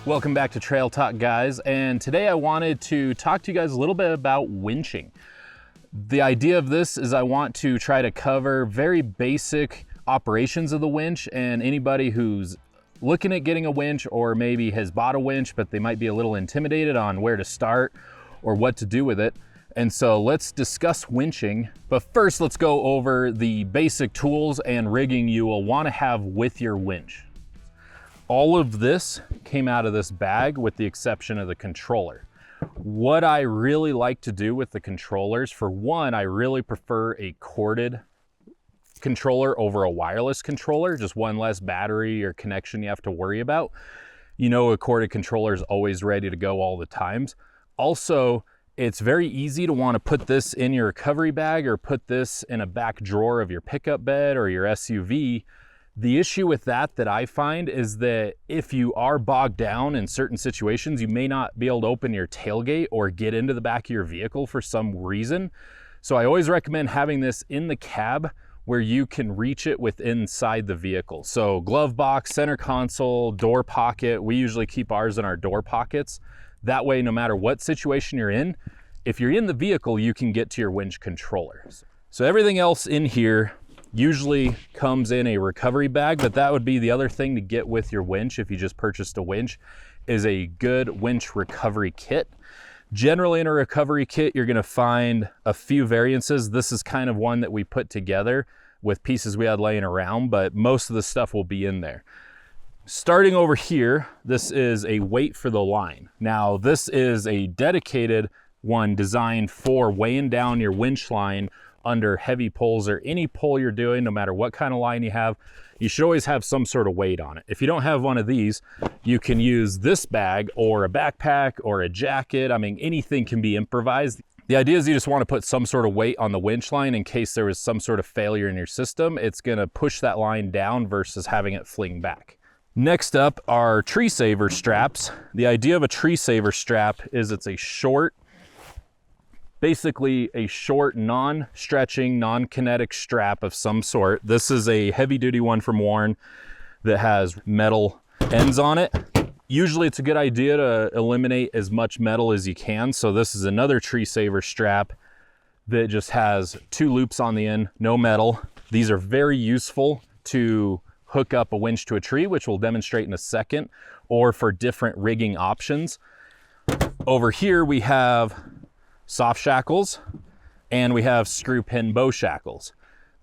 Welcome back to Trail Talk, guys, and today I wanted to talk to you guys a little bit about winching. The idea of this is I want to try to cover very basic operations of the winch, and anybody who's looking at getting a winch or maybe has bought a winch but they might be a little intimidated on where to start or what to do with it. And so let's discuss winching, but first let's go over the basic tools and rigging you will want to have with your winch. All of this came out of this bag with the exception of the controller. What I really like to do with the controllers, for one, I really prefer a corded controller over a wireless controller, just one less battery or connection you have to worry about. You know, a corded controller is always ready to go all the times. Also, it's very easy to want to put this in your recovery bag or put this in a back drawer of your pickup bed or your SUV. The issue with that I find is that if you are bogged down in certain situations, you may not be able to open your tailgate or get into the back of your vehicle for some reason. So I always recommend having this in the cab where you can reach it with inside the vehicle. So glove box, center console, door pocket. We usually keep ours in our door pockets. That way, no matter what situation you're in, if you're in the vehicle, you can get to your winch controller. So everything else in here usually comes in a recovery bag, but that would be the other thing to get with your winch if you just purchased a winch, is a good winch recovery kit. Generally in a recovery kit, you're gonna find a few variances. This is kind of one that we put together with pieces we had laying around, but most of the stuff will be in there. Starting over here, this is a weight for the line. Now, this is a dedicated one designed for weighing down your winch line under heavy pulls or any pull you're doing, no matter what kind of line you have. You should always have some sort of weight on it. If you don't have one of these, you can use this bag or a backpack or a jacket. I mean, anything can be improvised. The idea is you just want to put some sort of weight on the winch line in case there was some sort of failure in your system. It's going to push that line down versus having it fling back. Next up are tree saver straps. The idea of a tree saver strap is it's a short, basically a short, non-stretching, non-kinetic strap of some sort. This is a heavy-duty one from Warren that has metal ends on it. Usually it's a good idea to eliminate as much metal as you can. So this is another tree saver strap that just has two loops on the end, no metal. These are very useful to hook up a winch to a tree, which we'll demonstrate in a second, or for different rigging options. Over here we have soft shackles and we have screw pin bow shackles.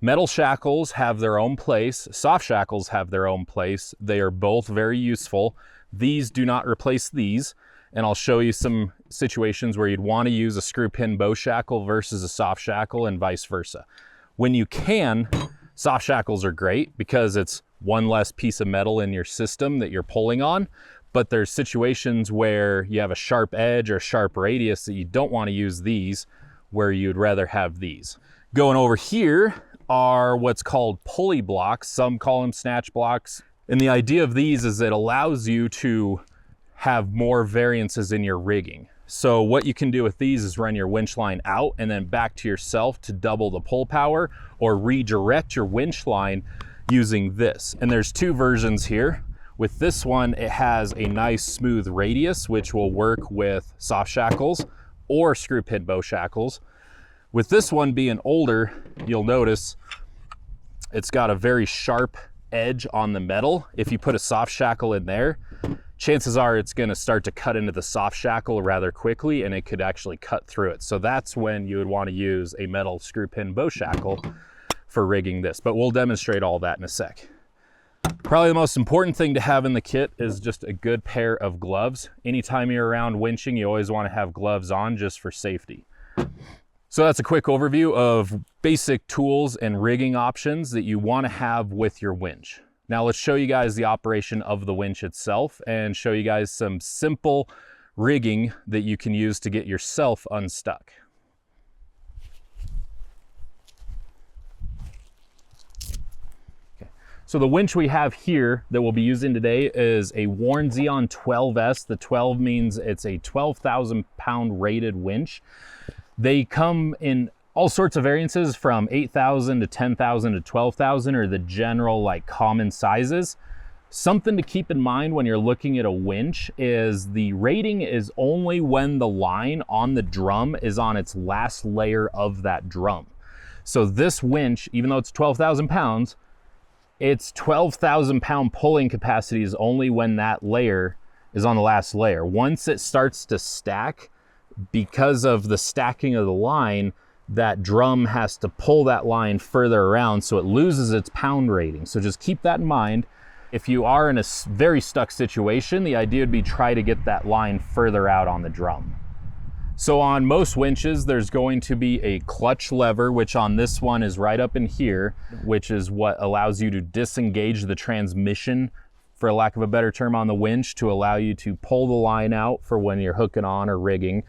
Metal shackles have their own place. Soft shackles have their own place. They are both very useful. These do not replace these, and I'll show you some situations where you'd want to use a screw pin bow shackle versus a soft shackle and vice versa. When you can, soft shackles are great because it's one less piece of metal in your system that you're pulling on. But there's situations where you have a sharp edge or sharp radius that you don't want to use these, where you'd rather have these. Going over here are what's called pulley blocks. Some call them snatch blocks. And the idea of these is it allows you to have more variances in your rigging. So what you can do with these is run your winch line out and then back to yourself to double the pull power, or redirect your winch line using this. And there's two versions here. With this one, it has a nice smooth radius, which will work with soft shackles or screw pin bow shackles. With this one being older, you'll notice it's got a very sharp edge on the metal. If you put a soft shackle in there, chances are it's gonna start to cut into the soft shackle rather quickly, and it could actually cut through it. So that's when you would wanna use a metal screw pin bow shackle for rigging this, but we'll demonstrate all that in a sec. Probably the most important thing to have in the kit is just a good pair of gloves. Anytime you're around winching, you always want to have gloves on just for safety. So that's a quick overview of basic tools and rigging options that you want to have with your winch. Now let's show you guys the operation of the winch itself and show you guys some simple rigging that you can use to get yourself unstuck. So the winch we have here that we'll be using today is a Warren Xeon 12S. The 12 means it's a 12,000 pound rated winch. They come in all sorts of variances from 8,000 to 10,000 to 12,000 are the general like common sizes. Something to keep in mind when you're looking at a winch is the rating is only when the line on the drum is on its last layer of that drum. So this winch, even though it's 12,000 pounds, its 12,000 pound pulling capacity is only when that layer is on the last layer. Once it starts to stack, because of the stacking of the line, that drum has to pull that line further around so it loses its pound rating. So just keep that in mind. If you are in a very stuck situation, the idea would be try to get that line further out on the drum. So on most winches, there's going to be a clutch lever, which on this one is right up in here, which is what allows you to disengage the transmission, for lack of a better term, on the winch to allow you to pull the line out for when you're hooking on or rigging.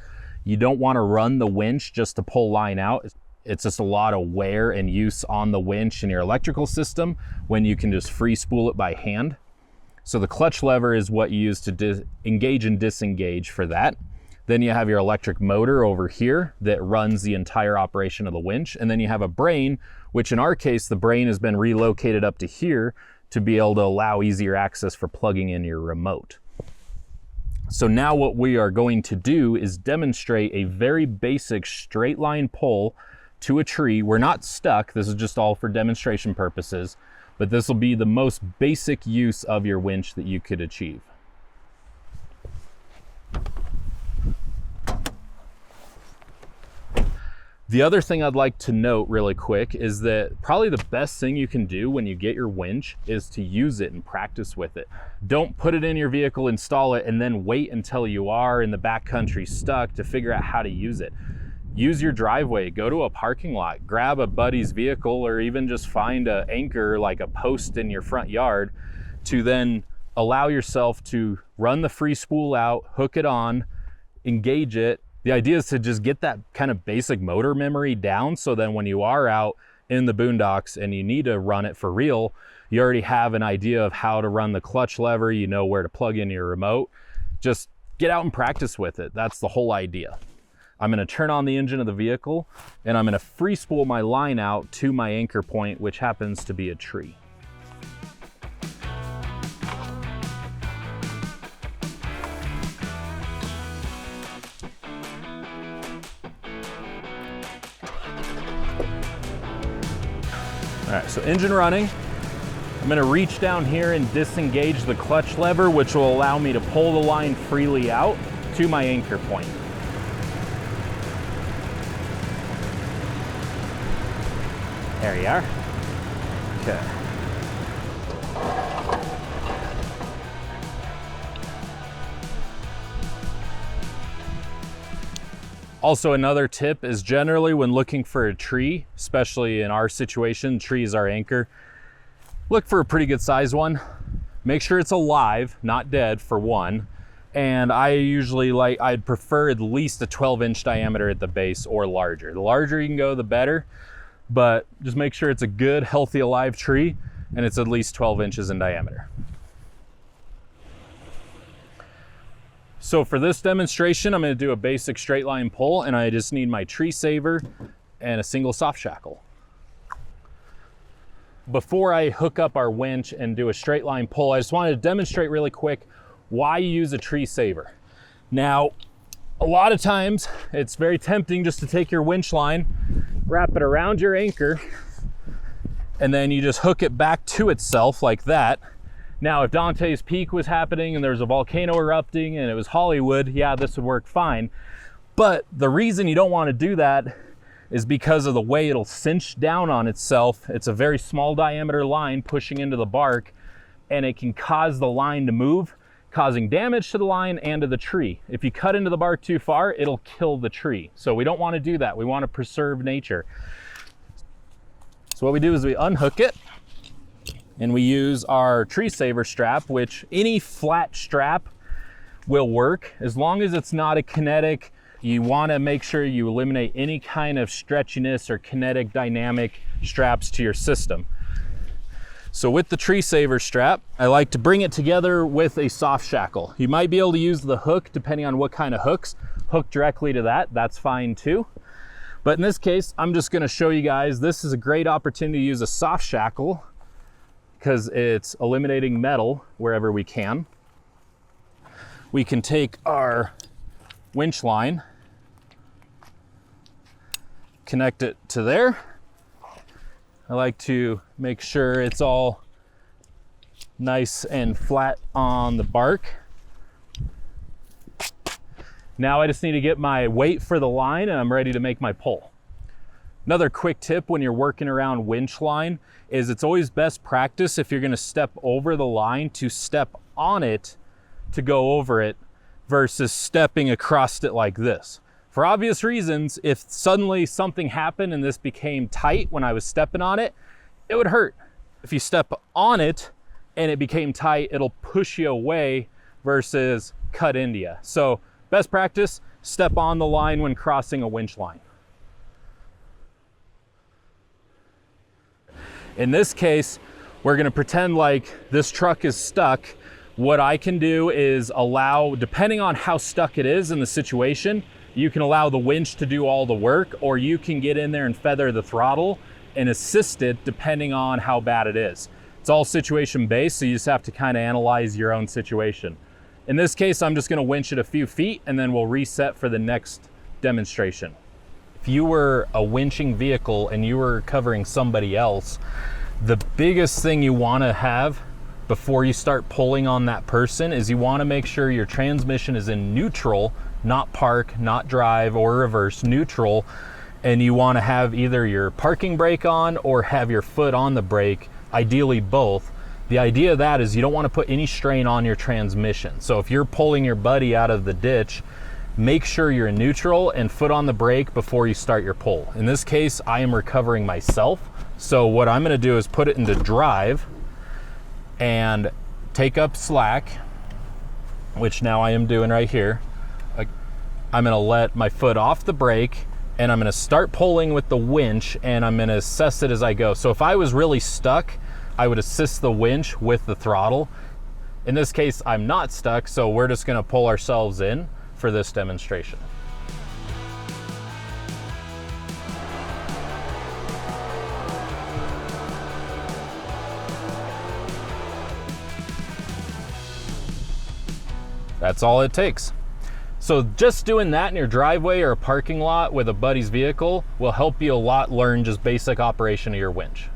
You don't want to run the winch just to pull line out. It's just a lot of wear and use on the winch and your electrical system when you can just free spool it by hand. So the clutch lever is what you use to engage and disengage for that. Then you have your electric motor over here that runs the entire operation of the winch. And then you have a brain, which in our case, the brain has been relocated up to here to be able to allow easier access for plugging in your remote. So now what we are going to do is demonstrate a very basic straight line pull to a tree. We're not stuck. This is just all for demonstration purposes, but this will be the most basic use of your winch that you could achieve. The other thing I'd like to note really quick is that probably the best thing you can do when you get your winch is to use it and practice with it. Don't put it in your vehicle, install it, and then wait until you are in the backcountry stuck to figure out how to use it. Use your driveway, go to a parking lot, grab a buddy's vehicle, or even just find an anchor like a post in your front yard to then allow yourself to run the free spool out, hook it on, engage it. The idea is to just get that kind of basic motor memory down so then when you are out in the boondocks and you need to run it for real, you already have an idea of how to run the clutch lever, you know where to plug in your remote. Just get out and practice with it. That's the whole idea. I'm gonna turn on the engine of the vehicle and I'm gonna free spool my line out to my anchor point, which happens to be a tree. All right, so engine running. I'm gonna reach down here and disengage the clutch lever, which will allow me to pull the line freely out to my anchor point. There you are. Okay. Also, another tip is generally when looking for a tree, especially in our situation, trees are anchor, look for a pretty good size one. Make sure it's alive, not dead, for one. And I usually I'd prefer at least a 12-inch diameter at the base or larger. The larger you can go, the better. But just make sure it's a good, healthy, alive tree and it's at least 12 inches in diameter. So for this demonstration, I'm going to do a basic straight line pull and I just need my tree saver and a single soft shackle. Before I hook up our winch and do a straight line pull, I just wanted to demonstrate really quick why you use a tree saver. Now, a lot of times it's very tempting just to take your winch line, wrap it around your anchor, and then you just hook it back to itself like that. Now, if Dante's Peak was happening and there was a volcano erupting and it was Hollywood, yeah, this would work fine. But the reason you don't want to do that is because of the way it'll cinch down on itself. It's a very small diameter line pushing into the bark, and it can cause the line to move, causing damage to the line and to the tree. If you cut into the bark too far, it'll kill the tree. So we don't want to do that. We want to preserve nature. So what we do is we unhook it and we use our tree saver strap, which any flat strap will work as long as it's not a kinetic. You want to make sure you eliminate any kind of stretchiness or kinetic dynamic straps to your system. So with the tree saver strap, I like to bring it together with a soft shackle. You might be able to use the hook depending on what kind of hooks. Hook directly to that, that's fine too. But in this case, I'm just gonna show you guys, this is a great opportunity to use a soft shackle because it's eliminating metal wherever we can. We can take our winch line, connect it to there. I like to make sure it's all nice and flat on the bark. Now I just need to get my weight for the line and I'm ready to make my pull. Another quick tip when you're working around winch line is it's always best practice if you're gonna step over the line to step on it to go over it versus stepping across it like this. For obvious reasons, if suddenly something happened and this became tight when I was stepping on it, it would hurt. If you step on it and it became tight, it'll push you away versus cut into you. So best practice, step on the line when crossing a winch line. In this case, we're gonna pretend like this truck is stuck. What I can do is allow, depending on how stuck it is in the situation, you can allow the winch to do all the work, or you can get in there and feather the throttle and assist it depending on how bad it is. It's all situation based, so you just have to kind of analyze your own situation. In this case, I'm just gonna winch it a few feet and then we'll reset for the next demonstration. If you were a winching vehicle and you were covering somebody else, the biggest thing you wanna have before you start pulling on that person is you wanna make sure your transmission is in neutral, not park, not drive or reverse, neutral. And you wanna have either your parking brake on or have your foot on the brake, ideally both. The idea of that is you don't wanna put any strain on your transmission. So if you're pulling your buddy out of the ditch, make sure you're in neutral and foot on the brake before you start your pull. In this case, I am recovering myself. So what I'm gonna do is put it into drive and take up slack, which now I am doing right here. I'm gonna let my foot off the brake and I'm gonna start pulling with the winch and I'm gonna assess it as I go. So if I was really stuck, I would assist the winch with the throttle. In this case, I'm not stuck, so we're just gonna pull ourselves in for this demonstration. That's all it takes. So just doing that in your driveway or a parking lot with a buddy's vehicle will help you a lot learn just basic operation of your winch.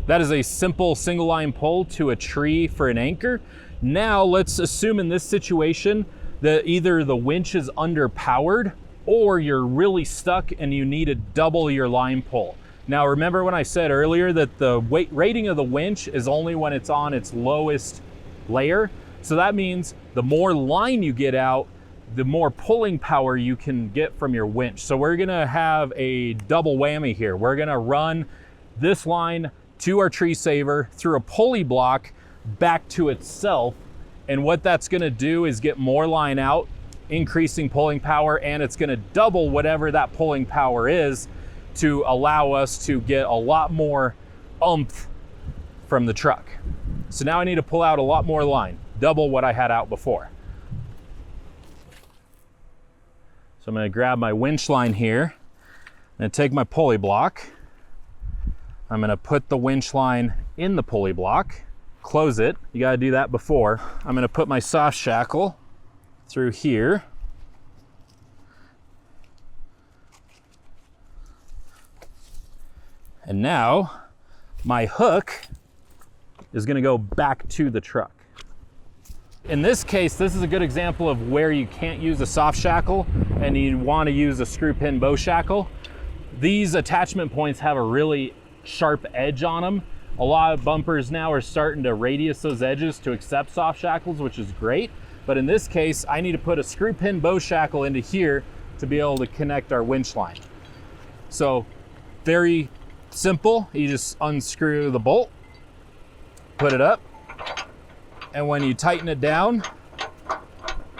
That is a simple single line pull to a tree for an anchor. Now let's assume in this situation that either the winch is underpowered or you're really stuck and you need to double your line pull. Now remember when I said earlier that the weight rating of the winch is only when it's on its lowest layer? So that means the more line you get out, the more pulling power you can get from your winch. So we're gonna have a double whammy here. We're gonna run this line to our tree saver through a pulley block back to itself. And what that's gonna do is get more line out, increasing pulling power, and it's gonna double whatever that pulling power is to allow us to get a lot more oomph from the truck. So now I need to pull out a lot more line, double what I had out before. So I'm gonna grab my winch line here and take my pulley block. I'm gonna put the winch line in the pulley block, close it. You gotta do that before. I'm gonna put my soft shackle through here. And now my hook is gonna go back to the truck. In this case, this is a good example of where you can't use a soft shackle and you want to use a screw pin bow shackle. These attachment points have a really sharp edge on them. A lot of bumpers now are starting to radius those edges to accept soft shackles, which is great. But in this case, I need to put a screw pin bow shackle into here to be able to connect our winch line. So very simple. You just unscrew the bolt, put it up, and when you tighten it down,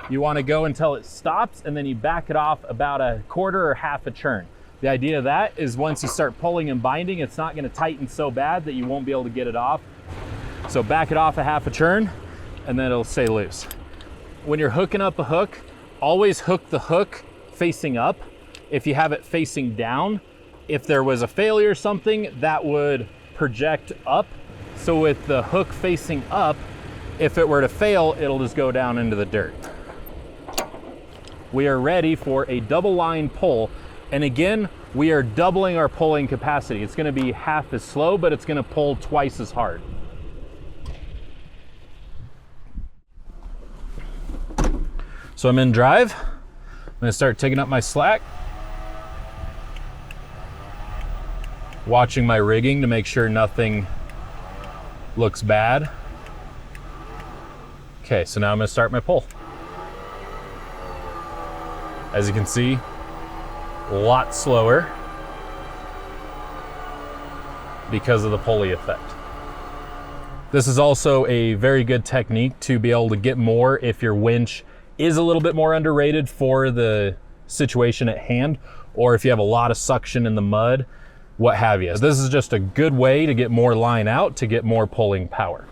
you want to go until it stops, and then you back it off about a quarter or half a turn. The idea of that is once you start pulling and binding, it's not going to tighten so bad that you won't be able to get it off. So back it off a half a turn, and then it'll stay loose. When you're hooking up a hook, always hook the hook facing up. If you have it facing down, if there was a failure or something, that would project up So with the hook facing up, if it were to fail, it'll just go down into the dirt. We are ready for a double line pull. And again, we are doubling our pulling capacity. It's gonna be half as slow, but it's gonna pull twice as hard. So I'm in drive. I'm gonna start taking up my slack. Watching my rigging to make sure nothing looks bad. Okay, so now I'm gonna start my pull. As you can see, a lot slower because of the pulley effect. This is also a very good technique to be able to get more if your winch is a little bit more underrated for the situation at hand, or if you have a lot of suction in the mud, what have you. This is just a good way to get more line out, to get more pulling power.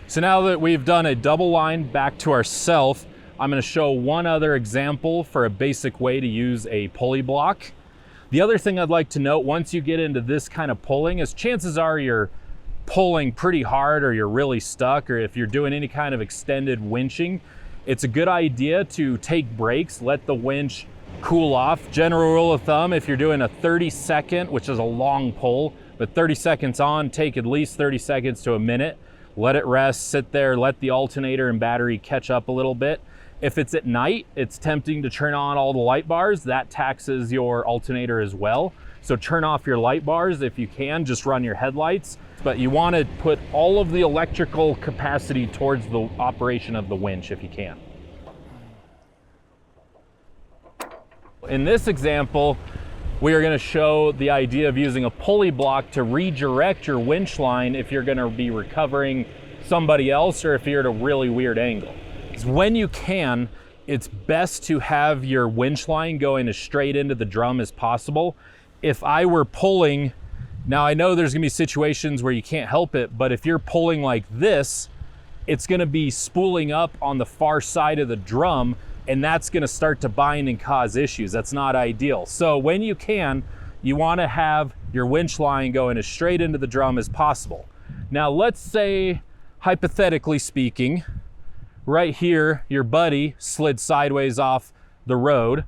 So now that we've done a double line back to ourself, I'm going to show one other example for a basic way to use a pulley block. The other thing I'd like to note, once you get into this kind of pulling, is chances are you're pulling pretty hard, or you're really stuck, or if you're doing any kind of extended winching, it's a good idea to take breaks, let the winch cool off. General rule of thumb, if you're doing a 30-second, which is a long pull, but 30 seconds on, take at least 30 seconds to a minute, let it rest, sit there, let the alternator and battery catch up a little bit. If it's at night, it's tempting to turn on all the light bars. That taxes your alternator as well. So turn off your light bars if you can, just run your headlights. But you want to put all of the electrical capacity towards the operation of the winch if you can. In this example, we are going to show the idea of using a pulley block to redirect your winch line if you're going to be recovering somebody else, or if you're at a really weird angle. When you can, it's best to have your winch line going as straight into the drum as possible. If I were pulling, now I know there's gonna be situations where you can't help it, but if you're pulling like this, it's gonna be spooling up on the far side of the drum, and that's gonna start to bind and cause issues. That's not ideal. So when you can, you wanna have your winch line going as straight into the drum as possible. Now let's say, hypothetically speaking, right here, your buddy slid sideways off the road.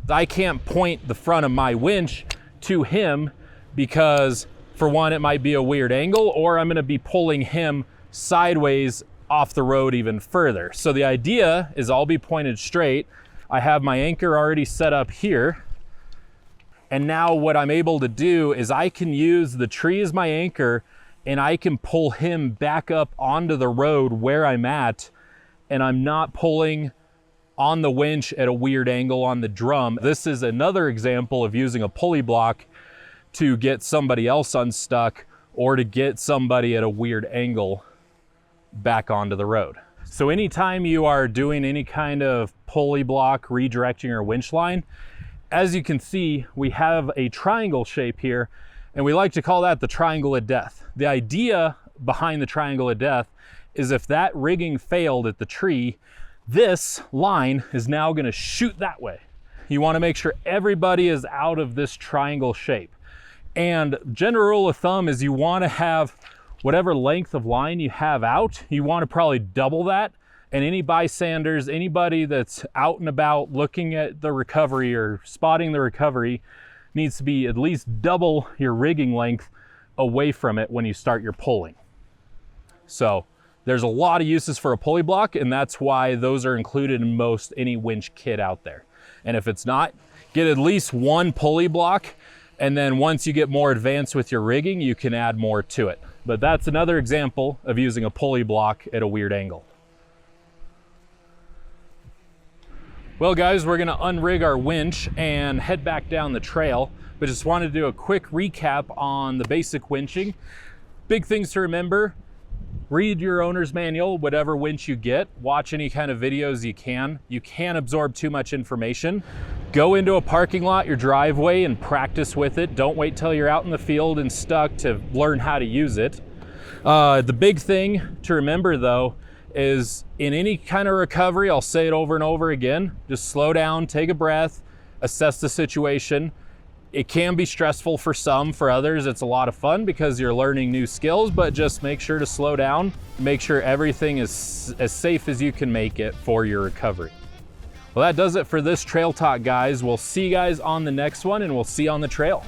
I can't point the front of my winch to him because, for one, it might be a weird angle, or I'm gonna be pulling him sideways off the road even further. So the idea is I'll be pointed straight. I have my anchor already set up here. And now what I'm able to do is I can use the tree as my anchor, and I can pull him back up onto the road where I'm at, and I'm not pulling on the winch at a weird angle on the drum. This is another example of using a pulley block to get somebody else unstuck, or to get somebody at a weird angle back onto the road. So anytime you are doing any kind of pulley block, redirecting your winch line, as you can see, we have a triangle shape here, and we like to call that the triangle of death. The idea behind the triangle of death is if that rigging failed at the tree, this line is now gonna shoot that way. You wanna make sure everybody is out of this triangle shape. And general rule of thumb is you wanna have whatever length of line you have out, you wanna probably double that. And any bystanders, anybody that's out and about looking at the recovery or spotting the recovery, needs to be at least double your rigging length away from it when you start your pulling. So there's a lot of uses for a pulley block, and that's why those are included in most any winch kit out there. And if it's not, get at least one pulley block, and then once you get more advanced with your rigging, you can add more to it. But that's another example of using a pulley block at a weird angle. Well guys, we're gonna unrig our winch and head back down the trail, but just wanted to do a quick recap on the basic winching. Big things to remember: read your owner's manual, whatever winch you get, watch any kind of videos you can. You can't absorb too much information. Go into a parking lot, your driveway, and practice with it. Don't wait till you're out in the field and stuck to learn how to use it. The big thing to remember though is in any kind of recovery, I'll say it over and over again, just slow down, take a breath, assess the situation. It can be stressful for some, for others it's a lot of fun because you're learning new skills, but just make sure to slow down, make sure everything is as safe as you can make it for your recovery. Well, that does it for this trail talk, guys. We'll see you guys on the next one, and we'll see you on the trail.